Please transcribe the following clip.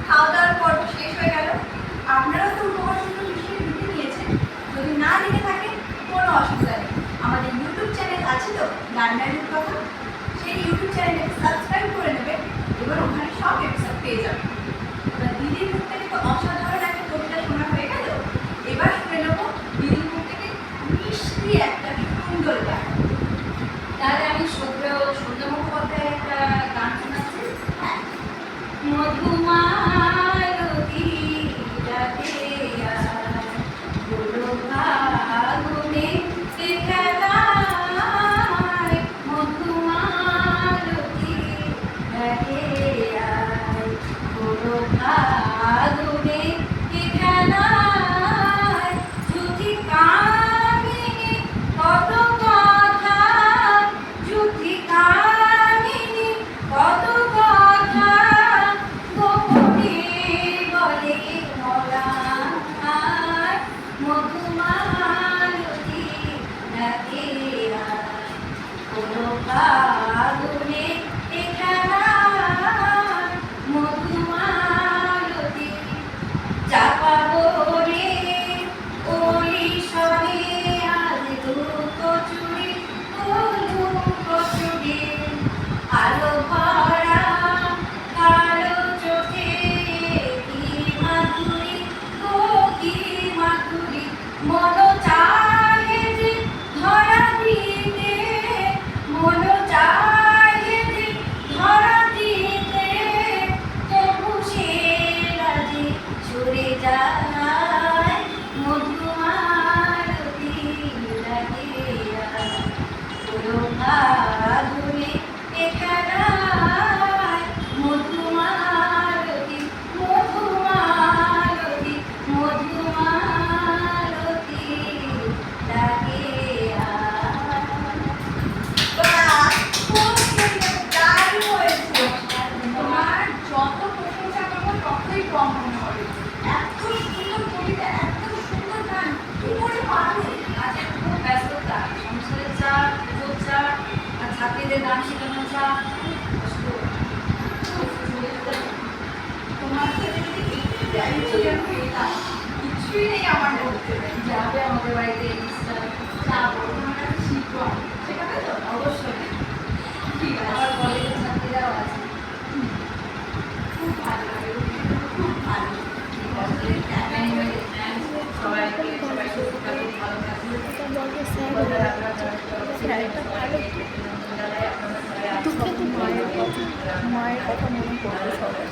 খাওয়া দাওয়ার পর্ব শেষ হয়ে গেল। আপনারাও তো উপহারগুলো নিশ্চয়ই দিতে নিয়েছেন। যদি না দিতে থাকেন কোনো অসুবিধা নেই, আমাদের ইউটিউব চ্যানেল আছে তো রান্নার কথা, সেই ইউটিউব চ্যানেলকে সাবস্ক্রাইব করে নেবেন এবং ওখানে সব এপিসোড পেয়ে যাবেন। এবার দিদির মুখ থেকে তো অসাধারণ একটা কবিতা শোনা হয়ে গেল, এবার শুনে নেবো দিদির মুখ থেকে মিষ্টি একটা সুন্দর গান। তাহলে আমি সন্ধ্যা মুখোপাধ্যায়ের একটা গান শোনাচ্ছি। হ্যাঁ, মধুমালতী রাতে বলো ফাগুনে খেলায়, মধুমালতী রাতে বলো ফাগুনে খেলায়, যদি কামিনী কত কথা, যদি কামিনী কত কথা গোপনে বলে মলায়, মধুমালতী রাতে কোনো ফাগুনে খেলায়, মধুমালতী চাপাবো রে ওই সরে আজ লুকোচুরি, লুকোচুরি আলো ভরা কালো চোখে কি মাধুরী, ও কি মাধুরী, মন চাহে যে ধরা দিতে, মন চাহে যে ধরা দিতে, তবু সে রাজি সরে যায়, মধুমালতী রাতে কোনো ফাগুনে খেলায়, মধুমালতী মধুমালতী মধুমালতী রাতে তোমার যত প্রশংসা করবো ততই কম মনে হবে। এত সুন্দর কবিতা, এত সুন্দর গান, কি করে পারো? আজকে খুব ব্যস্ততা, সংসারের চাপ, পুজোর চাপ, আর ছাত্রীদের গান শেখানোর চাপ, তোমার সাথে যদি কিছুই নেই আমার মধ্যে, যাবে আমাদের বাড়িতে যাবো, তোমার কাছে শিখবো, শেখাবে তো? অবশ্যই। ঠিক আছে, আমার কলেজের ছাত্রীরাও আছে, খুব ভালো লাগে, খুব ভালো। সবাইকে সবাই সুস্থ থাকুন, ভালো থাকুন। মায়ের কথা মনে পড়বে সবাই।